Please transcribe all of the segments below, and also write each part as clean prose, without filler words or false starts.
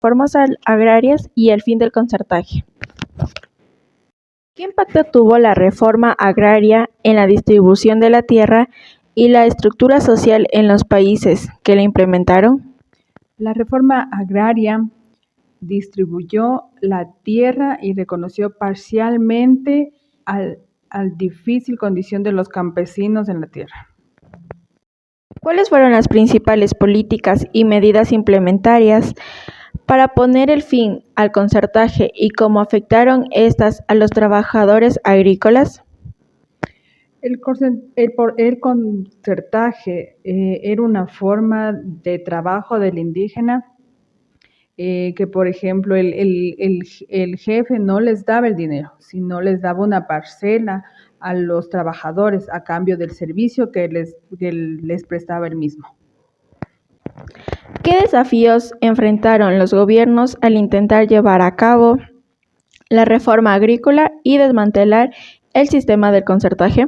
reformas agrarias y el fin del concertaje. ¿Qué impacto tuvo la reforma agraria en la distribución de la tierra y la estructura social en los países que la implementaron? La reforma agraria distribuyó la tierra y reconoció parcialmente al difícil condición de los campesinos en la tierra. ¿Cuáles fueron las principales políticas y medidas implementarias para poner el fin al concertaje y cómo afectaron estas a los trabajadores agrícolas? El concertaje era una forma de trabajo del indígena que, por ejemplo, el jefe no les daba el dinero, sino les daba una parcela a los trabajadores a cambio del servicio que les prestaba el mismo. ¿Qué desafíos enfrentaron los gobiernos al intentar llevar a cabo la reforma agrícola y desmantelar el sistema del concertaje?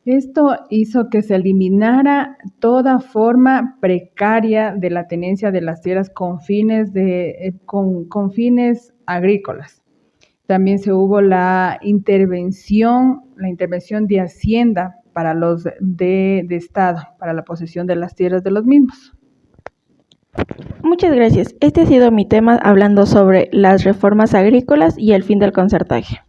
Esto hizo que se eliminara toda forma precaria de la tenencia de las tierras con fines agrícolas. También se hubo la intervención de Hacienda para los de Estado, para la posesión de las tierras de los mismos. Muchas gracias. Este ha sido mi tema hablando sobre las reformas agrícolas y el fin del concertaje.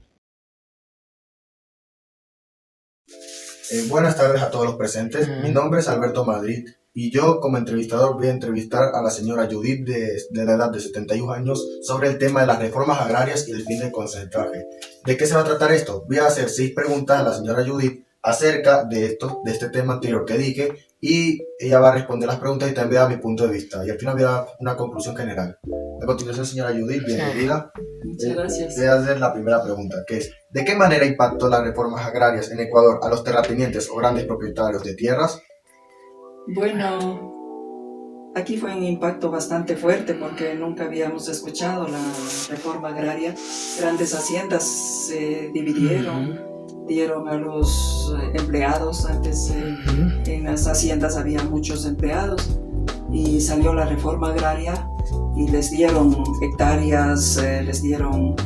Buenas tardes a todos los presentes. Mi nombre es Alberto Madrid y yo como entrevistador voy a entrevistar a la señora Judith de la edad de 71 años sobre el tema de las reformas agrarias y el fin del concertaje. ¿De qué se va a tratar esto? Voy a hacer 6 preguntas a la señora Judith acerca de este tema anterior que dije y ella va a responder las preguntas y también a mi punto de vista y al final voy a dar una conclusión general. A continuación, señora Judith, bienvenida. Muchas gracias. Voy a hacer la primera pregunta, que es: ¿de qué manera impactó las reformas agrarias en Ecuador a los terratenientes o grandes propietarios de tierras? Bueno, aquí fue un impacto bastante fuerte porque nunca habíamos escuchado la reforma agraria. Grandes haciendas se dividieron, dieron a los empleados. Antes en las haciendas había muchos empleados y salió la reforma agraria y les dieron hectáreas, les dieron,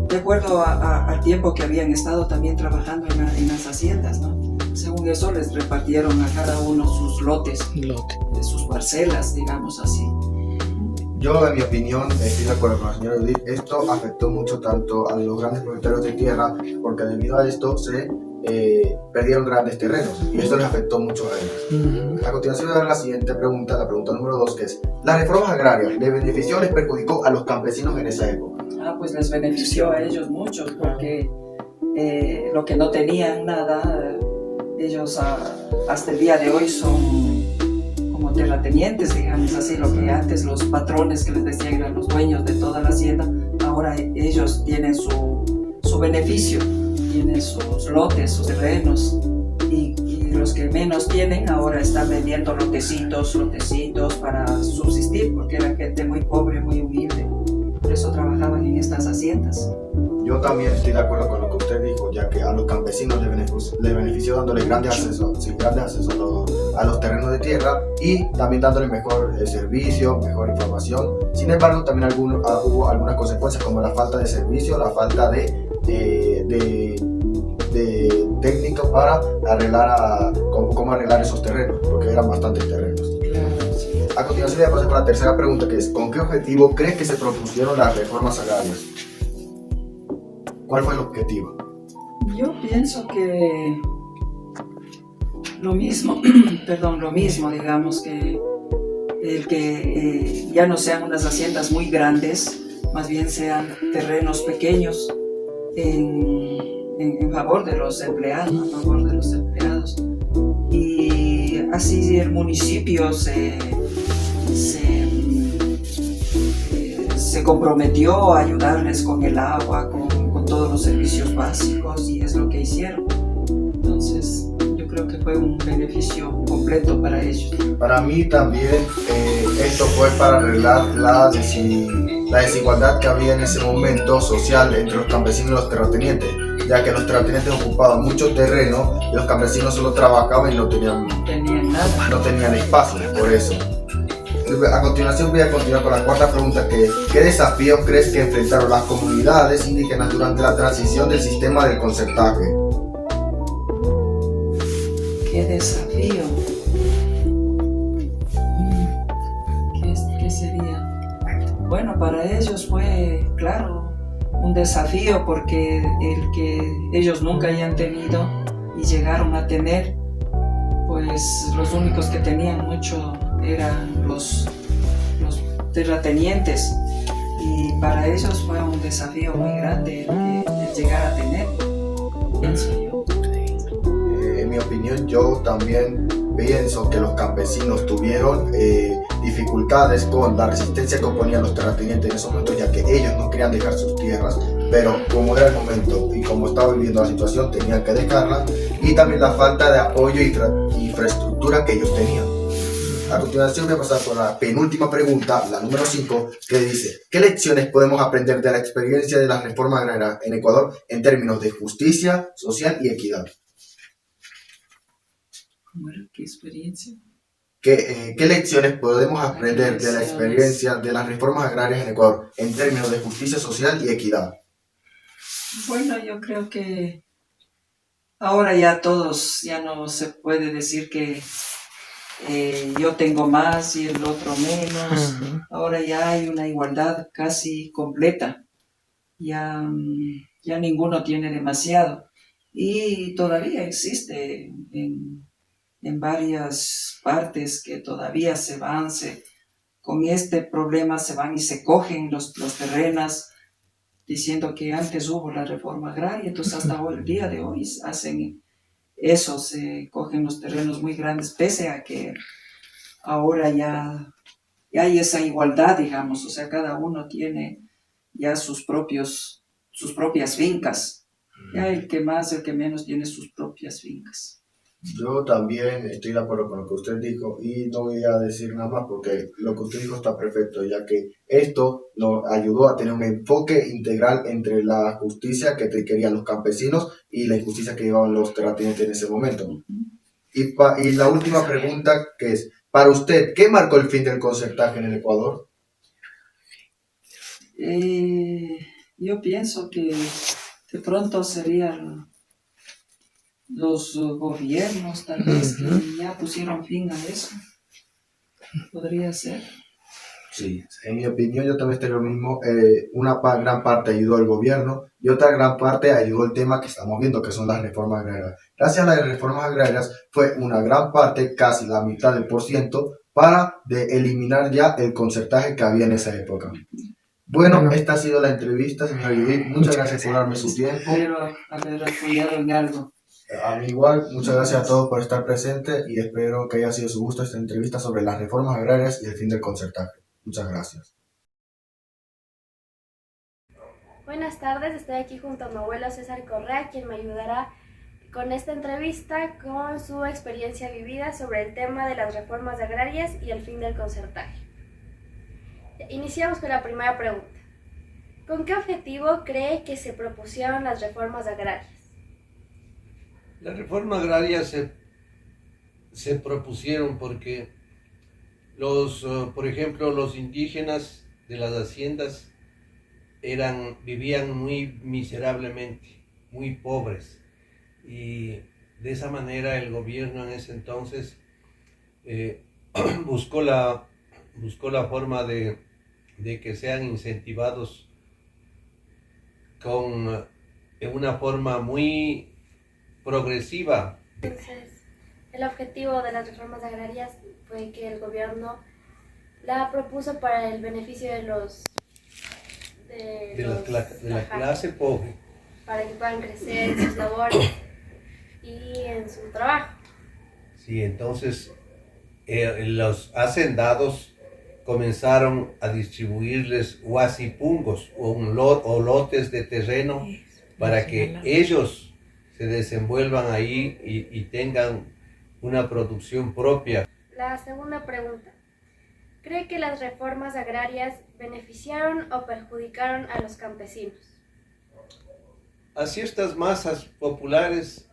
de acuerdo al tiempo que habían estado también trabajando en las haciendas, ¿no? Según eso les repartieron a cada uno sus lotes, sus parcelas, digamos así. Yo, en mi opinión, estoy de acuerdo con la señora Judith. Esto afectó mucho tanto a los grandes propietarios de tierra porque debido a esto se perdieron grandes terrenos y esto les afectó mucho a ellos. A continuación, la siguiente pregunta, la pregunta número 2, que es: ¿las reformas agrarias les benefició o les perjudicó a los campesinos en esa época? Pues les benefició a ellos mucho porque lo que no tenían nada, ellos hasta el día de hoy son como terratenientes, digamos así. Lo que antes los patrones que les decían eran los dueños de toda la hacienda, ahora ellos tienen su beneficio, tienen sus lotes, sus terrenos, y los que menos tienen ahora están vendiendo lotecitos para subsistir, porque eran gente muy pobre, muy humilde, por eso trabajaban en estas haciendas. Yo también estoy de acuerdo con lo que usted dijo, ya que a los campesinos les benefició dándole grandes accesos a los terrenos de tierra y también dándole mejor servicio, mejor información. Sin embargo, también hubo algunas consecuencias como la falta de servicio, la falta de técnica para arreglar cómo arreglar esos terrenos, porque eran bastantes terrenos. A continuación, voy a pasar con la tercera pregunta, que es: ¿con qué objetivo crees que se propusieron las reformas agrarias? ¿Cuál fue el objetivo? Yo pienso que lo mismo, digamos, que el que ya no sean unas haciendas muy grandes, más bien sean terrenos pequeños en favor de los empleados, y así el municipio se comprometió a ayudarles con el agua, con todos los servicios básicos, y es lo que hicieron. Entonces yo creo que fue un beneficio completo para ellos. Para mí también esto fue para arreglar la desigualdad que había en ese momento social entre los campesinos y los terratenientes, ya que los terratenientes ocupaban mucho terreno y los campesinos solo trabajaban y no tenían nada. No tenían espacio, por eso. A continuación voy a continuar con la cuarta pregunta, que ¿qué desafíos crees que enfrentaron las comunidades indígenas durante la transición del sistema del concertaje? ¿Qué desafío? ¿Qué sería? Bueno, para ellos fue, claro, un desafío porque el que ellos nunca hayan tenido y llegaron a tener, pues los únicos que tenían mucho eran los terratenientes, y para ellos fue un desafío muy grande el llegar a tener, pienso yo. En mi opinión, yo también pienso que los campesinos tuvieron dificultades con la resistencia que oponían los terratenientes en esos momentos, ya que ellos no querían dejar sus tierras, pero como era el momento y como estaba viviendo la situación, tenían que dejarlas, y también la falta de apoyo y infraestructura que ellos tenían. A continuación voy a pasar por la penúltima pregunta, la número 5, que dice: ¿qué lecciones podemos aprender de la experiencia de la reforma agraria en Ecuador en términos de justicia social y equidad? ¿Cómo era? ¿Qué experiencia? ¿Qué lecciones podemos aprender de la experiencia de las reformas agrarias en Ecuador en términos de justicia social y equidad? Bueno, yo creo que ahora ya todos, ya no se puede decir que yo tengo más y el otro menos. Ahora ya hay una igualdad casi completa. Ya ninguno tiene demasiado. Y todavía existe en varias partes que todavía con este problema se van y se cogen los terrenos, diciendo que antes hubo la reforma agraria, entonces hasta el día de hoy hacen eso, se cogen los terrenos muy grandes, pese a que ahora ya hay esa igualdad, digamos, o sea, cada uno tiene ya sus propias fincas, ya el que más, el que menos tiene sus propias fincas. Yo también estoy de acuerdo con lo que usted dijo y no voy a decir nada más porque lo que usted dijo está perfecto, ya que esto nos ayudó a tener un enfoque integral entre la justicia que querían los campesinos y la injusticia que llevaban los terratenientes en ese momento. Y la última pregunta, que es, para usted, ¿qué marcó el fin del concertaje en el Ecuador? Yo pienso que de pronto serían los gobiernos, tal vez, que ya pusieron fin a eso. Podría ser. Sí, en mi opinión yo también estoy lo mismo. Una gran parte ayudó el gobierno y otra gran parte ayudó el tema que estamos viendo, que son las reformas agrarias. Gracias a las reformas agrarias fue una gran parte, casi la mitad del % para eliminar ya el concertaje que había en esa época. Bueno, esta ha sido la entrevista, señora Judith. Muchas gracias por darme su tiempo. Espero haber apoyado en algo. A mí igual, muchas gracias a todos por estar presentes y espero que haya sido su gusto esta entrevista sobre las reformas agrarias y el fin del concertaje. Muchas gracias. Buenas tardes, estoy aquí junto a mi abuelo César Correa, quien me ayudará con esta entrevista con su experiencia vivida sobre el tema de las reformas agrarias y el fin del concertaje. Iniciamos con la primera pregunta. ¿Con qué objetivo cree que se propusieron las reformas agrarias? Las reformas agrarias se propusieron porque por ejemplo, los indígenas de las haciendas vivían muy miserablemente, muy pobres, y de esa manera el gobierno en ese entonces buscó la forma de que sean incentivados con una forma muy progresiva. Entonces, el objetivo de las reformas agrarias fue que el gobierno la propuso para el beneficio de la clase pobre, para que puedan crecer en sus labores y en su trabajo. Sí, entonces los hacendados comenzaron a distribuirles huasipungos o lotes de terreno para que ellos se desenvuelvan ahí y tengan una producción propia. La segunda pregunta. ¿Cree que las reformas agrarias beneficiaron o perjudicaron a los campesinos? A ciertas masas populares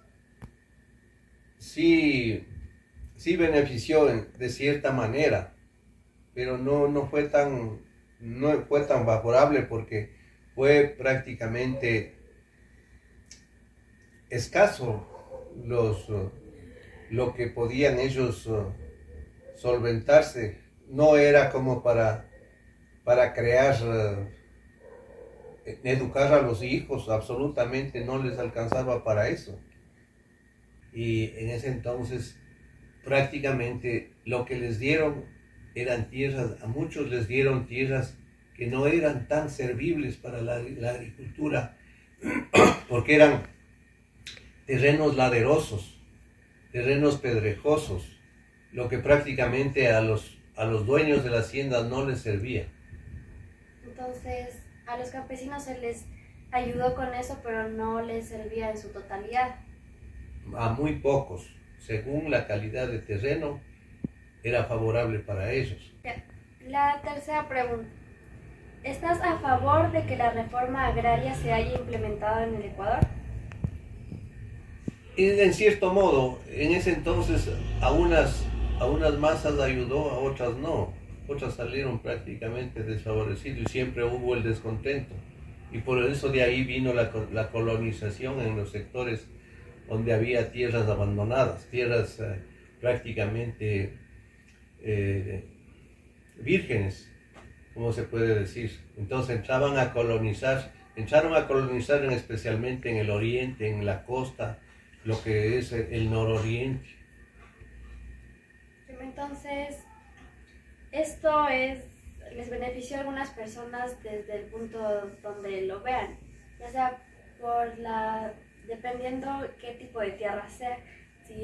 sí benefició de cierta manera, pero no fue tan favorable porque fue prácticamente escaso lo que podían ellos solventarse. No era como para crear, educar a los hijos, absolutamente no les alcanzaba para eso. Y en ese entonces prácticamente lo que les dieron eran tierras, a muchos les dieron tierras que no eran tan servibles para la agricultura, porque eran terrenos laderosos, terrenos pedregosos, lo que prácticamente a los dueños de la hacienda no les servía. Entonces, a los campesinos se les ayudó con eso, pero no les servía en su totalidad. A muy pocos, según la calidad de terreno, era favorable para ellos. La tercera pregunta. ¿Estás a favor de que la reforma agraria se haya implementado en el Ecuador? En cierto modo, en ese entonces a unas masas ayudó, a otras no. Otras salieron prácticamente desfavorecidas y siempre hubo el descontento. Y por eso de ahí vino la colonización en los sectores donde había tierras abandonadas, tierras prácticamente vírgenes, como se puede decir. Entonces entraron a colonizar especialmente en el oriente, en la costa, lo que es el nororiente. Entonces, les benefició a algunas personas desde el punto donde lo vean, ya sea dependiendo qué tipo de tierra sea, si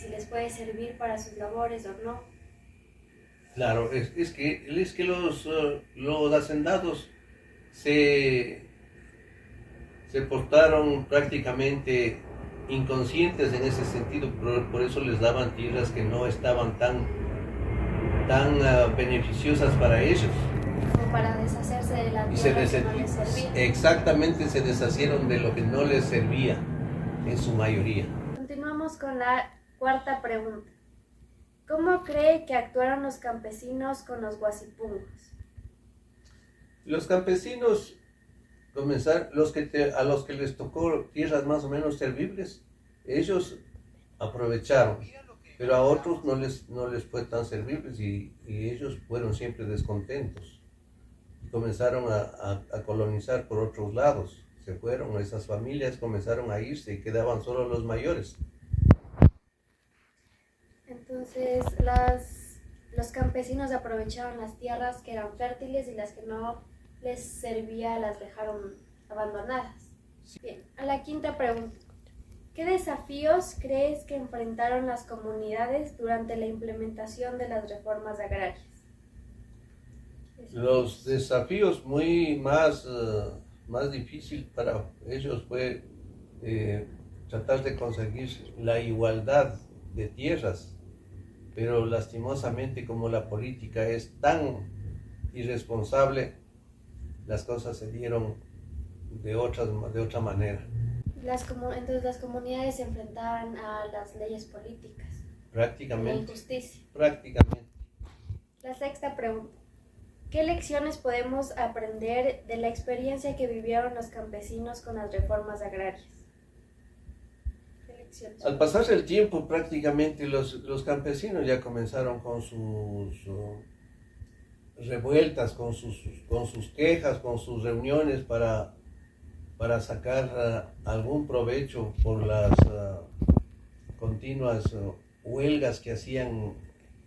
les puede servir para sus labores o no. Claro, es que los hacendados se portaron prácticamente inconscientes en ese sentido, por eso les daban tierras que no estaban tan beneficiosas para ellos. Como para deshacerse de la tierra que no les servía. Exactamente, se deshacieron de lo que no les servía, en su mayoría. Continuamos con la cuarta pregunta. ¿Cómo cree que actuaron los campesinos con los guasipungos? Los campesinos a los que les tocó tierras más o menos servibles, ellos aprovecharon, pero a otros no les fue tan servibles y ellos fueron siempre descontentos. Comenzaron a colonizar por otros lados, se fueron, esas familias comenzaron a irse y quedaban solo los mayores. Entonces, los campesinos aprovecharon las tierras que eran fértiles y las que no les servía las dejaron abandonadas. Bien, a la quinta pregunta. ¿Qué desafíos crees que enfrentaron las comunidades durante la implementación de las reformas agrarias? Los desafíos más difícil para ellos fue tratar de conseguir la igualdad de tierras, pero lastimosamente como la política es tan irresponsable, las cosas se dieron de otra manera. Entonces las comunidades se enfrentaban a las leyes políticas, Prácticamente. a la injusticia. Prácticamente. La sexta pregunta. ¿Qué lecciones podemos aprender de la experiencia que vivieron los campesinos con las reformas agrarias? ¿Qué lecciones? Al pasarse el tiempo, prácticamente los campesinos ya comenzaron con sus revueltas, con sus quejas, con sus reuniones para sacar algún provecho por las continuas huelgas que hacían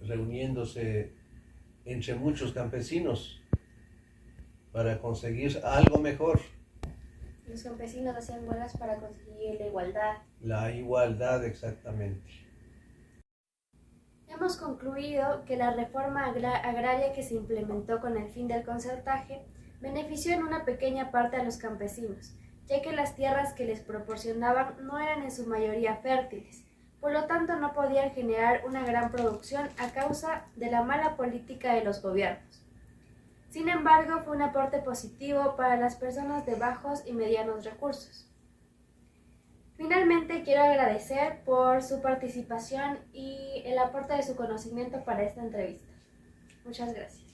reuniéndose entre muchos campesinos para conseguir algo mejor. Los campesinos hacían huelgas para conseguir la igualdad. La igualdad, exactamente. Hemos concluido que la reforma agraria que se implementó con el fin del concertaje benefició en una pequeña parte a los campesinos, ya que las tierras que les proporcionaban no eran en su mayoría fértiles, por lo tanto no podían generar una gran producción a causa de la mala política de los gobiernos. Sin embargo, fue un aporte positivo para las personas de bajos y medianos recursos. Finalmente, quiero agradecer por su participación y el aporte de su conocimiento para esta entrevista. Muchas gracias.